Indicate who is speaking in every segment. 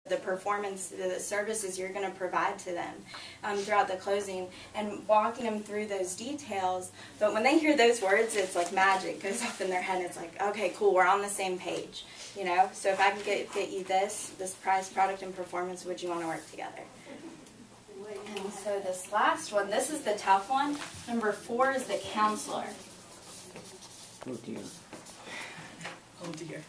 Speaker 1: the performance, the services you're going to provide to them throughout the closing, and walking them through those details. But when they hear those words, it's like magic goes off in their head. It's like, okay, cool, we're on the same page, you know? So if I can get you this price, product, and performance, would you want to work together? And so this last one, this is the tough one. Number 4 is the counselor.
Speaker 2: Oh dear.
Speaker 3: Oh dear.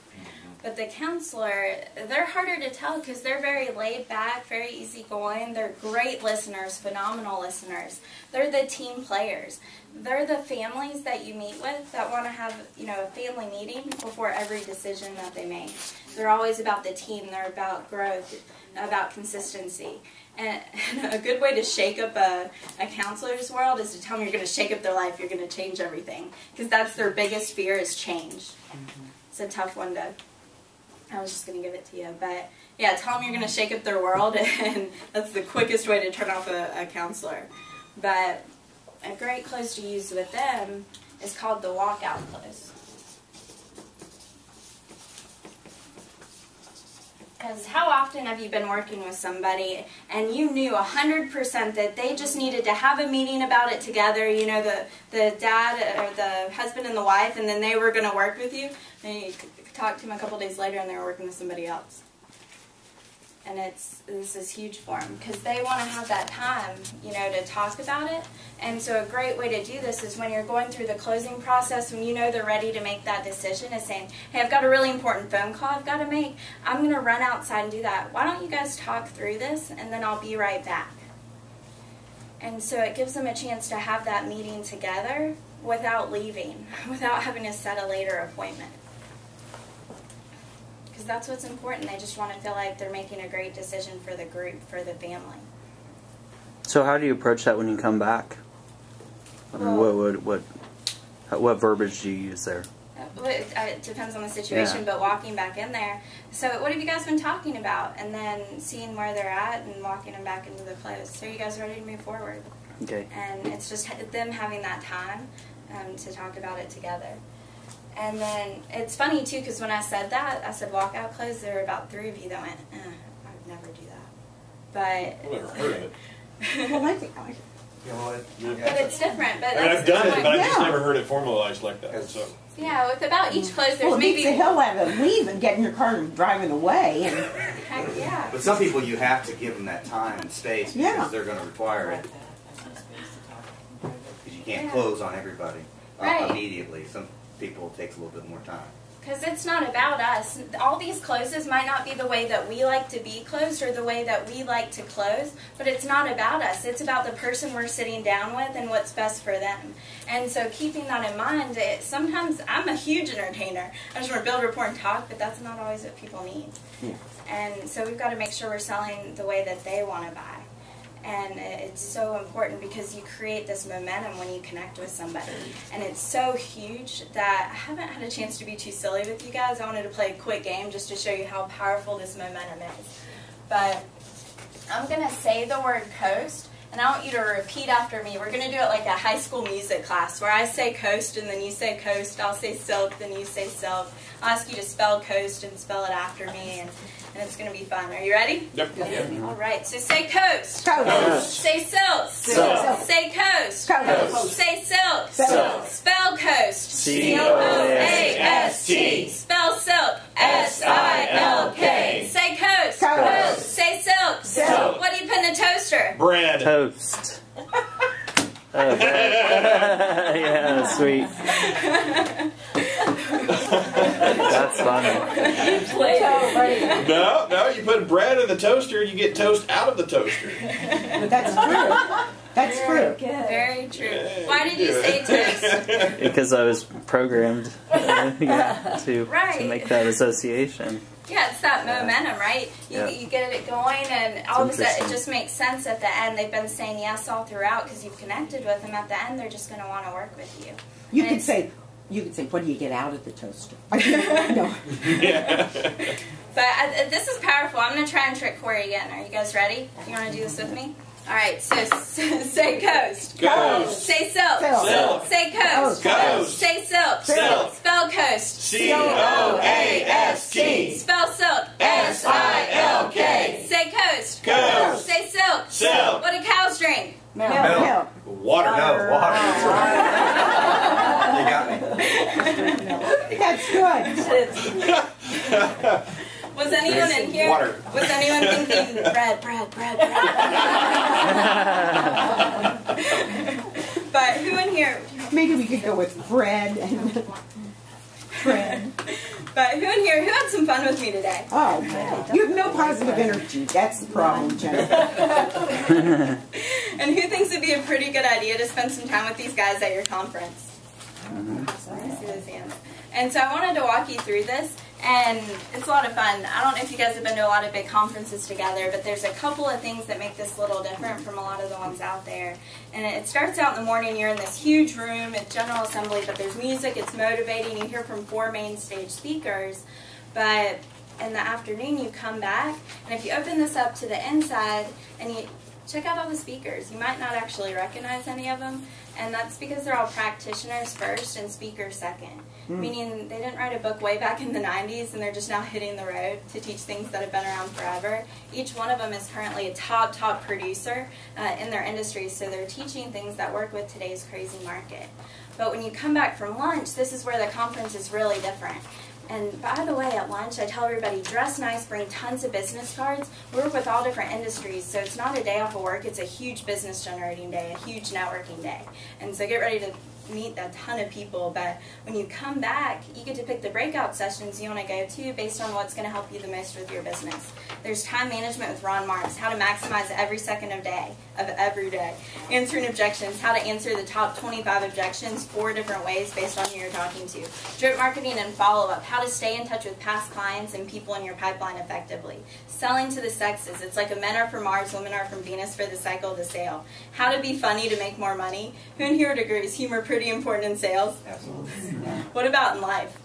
Speaker 1: But the counselor, they're harder to tell because they're very laid back, very easygoing. They're great listeners, phenomenal listeners. They're the team players. They're the families that you meet with that want to have, you know, a family meeting before every decision that they make. They're always about the team. They're about growth, about consistency. And a good way to shake up a counselor's world is to tell them you're going to shake up their life, you're going to change everything. Because that's their biggest fear, is change. It's a tough one to... I was just going to give it to you. But yeah, tell them you're going to shake up their world, and that's the quickest way to turn off a counselor. But a great close to use with them is called the walkout close. Because how often have you been working with somebody and you knew 100% that they just needed to have a meeting about it together, you know, the dad or the husband and the wife, and then they were going to work with you, and you talk to them a couple days later and they were working with somebody else. And this is huge for them because they want to have that time, you know, to talk about it. And so a great way to do this is when you're going through the closing process, when you know they're ready to make that decision, is saying, hey, I've got a really important phone call I've got to make. I'm going to run outside and do that. Why don't you guys talk through this, and then I'll be right back. And so it gives them a chance to have that meeting together without leaving, without having to set a later appointment. Because that's what's important. They just want to feel like they're making a great decision for the group, for the family.
Speaker 2: So how do you approach that when you come back? I mean, what verbiage do you use there?
Speaker 1: It depends on the situation, but walking back in there. So what have you guys been talking about? And then seeing where they're at and walking them back into the close. So are you guys ready to move forward?
Speaker 2: Okay.
Speaker 1: And it's just them having that time to talk about it together. And then it's funny, too, because when I said that, I said walkout close, there were about 3 of you that went, I would never do that. But...
Speaker 4: I've never heard of it.
Speaker 3: Well, I think
Speaker 1: But it's different. But
Speaker 4: I mean, I've done it, but I just
Speaker 3: Yeah.
Speaker 4: never heard it formalized like that. So.
Speaker 1: Yeah, with about each close, there's
Speaker 3: well, it
Speaker 1: maybe...
Speaker 3: beats the hell out of leaving, getting your car and driving away. And
Speaker 1: Heck yeah.
Speaker 5: But some people, you have to give them that time and space because
Speaker 3: Yeah.
Speaker 5: they're going to require it. Because you can't close on everybody
Speaker 1: Right.
Speaker 5: immediately. Some people, it takes a little bit more time.
Speaker 1: Because it's not about us. All these closes might not be the way that we like to be closed or the way that we like to close, but it's not about us. It's about the person we're sitting down with and what's best for them. And so keeping that in mind, sometimes I'm a huge entertainer. I just want to build rapport and talk, but that's not always what people need.
Speaker 3: Yeah.
Speaker 1: And so we've got to make sure we're selling the way that they want to buy. And it's so important because you create this momentum when you connect with somebody. And it's so huge that I haven't had a chance to be too silly with you guys. I wanted to play a quick game just to show you how powerful this momentum is. But I'm going to say the word coast, and I want you to repeat after me. We're going to do it like a high school music class where I say coast and then you say coast. I'll say silk, then you say silk. I'll ask you to spell coast and spell it after me. And it's going to be fun. Are you ready?
Speaker 4: Yep.
Speaker 1: All right. So say coast.
Speaker 3: Coast.
Speaker 1: Say silk.
Speaker 3: Silk.
Speaker 1: Say coast.
Speaker 3: Coast.
Speaker 1: Say silk.
Speaker 3: Silk.
Speaker 1: Spell coast.
Speaker 2: C-O-A-S-T.
Speaker 1: Spell silk. S-I-L-K. Say coast.
Speaker 3: Coast.
Speaker 1: Say silk.
Speaker 3: Silk.
Speaker 1: What do you put in a toaster?
Speaker 4: Bread.
Speaker 2: Toast. Oh, bread. Yeah, sweet. That's funny.
Speaker 4: No, you put bread in the toaster, you get toast out of the toaster.
Speaker 3: But that's true. That's true.
Speaker 1: Very true.
Speaker 4: Yeah,
Speaker 1: Why did you say toast?
Speaker 2: Because I was programmed to make that association.
Speaker 1: Yeah, it's that momentum, right? You get it going, and all of a sudden it just makes sense at the end. They've been saying yes all throughout because you've connected with them. At the end, they're just going to want to work with you.
Speaker 3: You could say, what do you get out of the toaster? No.
Speaker 4: Yeah.
Speaker 1: But this is powerful. I'm going to try and trick Corey again. Are you guys ready? You want to do this with me? All right, so say coast.
Speaker 4: Coast.
Speaker 1: Say silk.
Speaker 4: Silk.
Speaker 1: Say coast.
Speaker 4: Coast.
Speaker 1: Say silk.
Speaker 4: Silk.
Speaker 1: Spell coast.
Speaker 4: C-O-A-S-T.
Speaker 1: Spell silk.
Speaker 4: S-I-L-K.
Speaker 1: Was anyone thinking bread? But who in here?
Speaker 3: Maybe we could go with bread and bread.
Speaker 1: But who in here? Who had some fun with me today?
Speaker 3: Oh, you have no positive energy. That's the problem, Jennifer.
Speaker 1: And who thinks it'd be a pretty good idea to spend some time with these guys at your conference? I see those hands. And so I wanted to walk you through this, and it's a lot of fun. I don't know if you guys have been to a lot of big conferences together, but there's a couple of things that make this a little different from a lot of the ones out there. And it starts out in the morning. You're in this huge room at General Assembly, but there's music. It's motivating. You hear from 4 main stage speakers. But in the afternoon, you come back, and if you open this up to the inside and you check out all the speakers, you might not actually recognize any of them, and that's because they're all practitioners first and speakers second. Meaning they didn't write a book way back in the 90s and they're just now hitting the road to teach things that have been around forever. Each one of them is currently a top producer in their industry, so they're teaching things that work with today's crazy market. But when you come back from lunch, this is where the conference is really different. And by the way, at lunch, I tell everybody, dress nice, bring tons of business cards. We work with all different industries, so it's not a day off of work. It's a huge business generating day, a huge networking day. And so get ready to meet a ton of people, but when you come back, you get to pick the breakout sessions you want to go to based on what's going to help you the most with your business. There's time management with Ron Marks, how to maximize every second of every day. Answering objections, how to answer the top 25 objections 4 different ways based on who you're talking to. Drip marketing and follow-up, how to stay in touch with past clients and people in your pipeline effectively. Selling to the sexes, it's like a men are from Mars, women are from Venus for the cycle of the sale. How to be funny to make more money. Who in here would agree, is humor pretty important in sales?
Speaker 5: Absolutely.
Speaker 1: What about in life?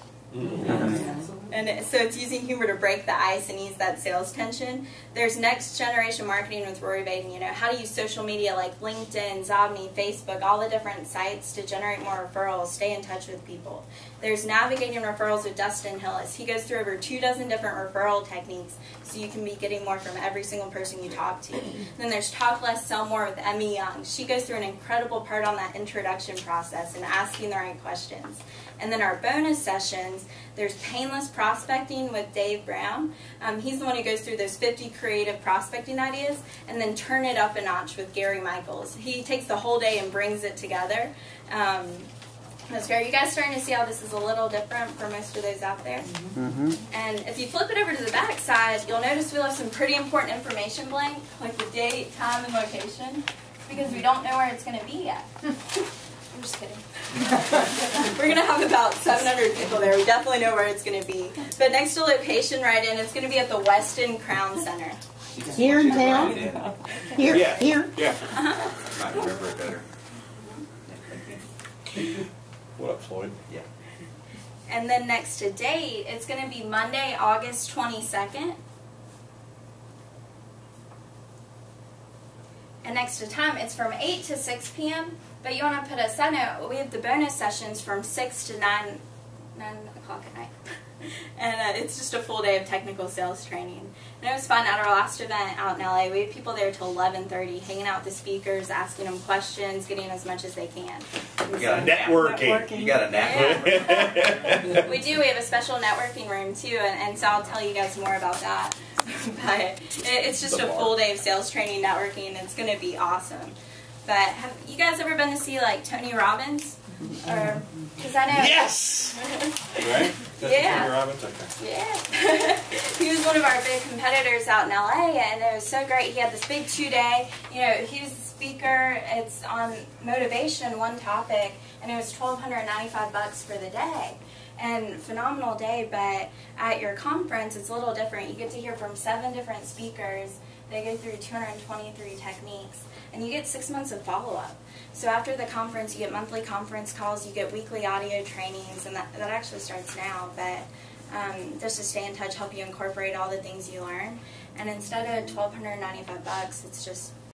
Speaker 1: And so it's using humor to break the ice and ease that sales tension. There's next generation marketing with Rory Baden, how to use social media like LinkedIn, Zobney, Facebook, all the different sites to generate more referrals, stay in touch with people. There's navigating referrals with Dustin Hillis. He goes through over 24 different referral techniques so you can be getting more from every single person you talk to. Then there's Talk Less, Sell More with Emmy Young. She goes through an incredible part on that introduction process and asking the right questions. And then our bonus sessions, there's Painless Prospecting with Dave Brown. He's the one who goes through those 50 creative prospecting ideas, and then Turn It Up a Notch with Gary Michaels. He takes the whole day and brings it together. That's great. Are you guys starting to see how this is a little different for most of those out there? And if you flip it over to the back side, you'll notice we left some pretty important information blank, like the date, time, and location, because we don't know where it's going to be yet. I'm just kidding. We're going to have about 700 people there. We definitely know where it's going to be. But next to location, right in, it's going to be at the Weston Crown Center.
Speaker 3: Here in town? Here?
Speaker 4: Yeah.
Speaker 3: Here?
Speaker 4: Yeah.
Speaker 5: Might remember it better.
Speaker 4: What up, Floyd?
Speaker 5: Yeah.
Speaker 1: And then next to date, it's going to be Monday, August 22nd. And next to time, it's from 8 to 6 p.m. But you want to put a side note, we have the bonus sessions from 6 to 9 o'clock at night. And it's just a full day of technical sales training. And it was fun. At our last event out in LA, we had people there till 11:30, hanging out with the speakers, asking them questions, getting as much as they can.
Speaker 5: You got
Speaker 4: Networking.
Speaker 5: You got a network.
Speaker 1: Yeah. We do. We have a special networking room too, and so I'll tell you guys more about that. But it's just a full day of sales training, networking. It's going to be awesome. But have you guys ever been to see like Tony Robbins? Or because I know.
Speaker 4: Yes. Right. That's
Speaker 1: Yeah.
Speaker 4: Tony Robbins? Okay.
Speaker 1: Yeah. He was one of our big competitors out in LA, and it was so great. He had this big 2-day, he was the speaker. It's on motivation, one topic, and it was $1,295 for the day. And phenomenal day, but at your conference, it's a little different. You get to hear from 7 different speakers. They go through 223 techniques, and you get 6 months of follow-up. So after the conference, you get monthly conference calls, you get weekly audio trainings, and that actually starts now, but just to stay in touch, help you incorporate all the things you learn. And instead of $1,295, it's just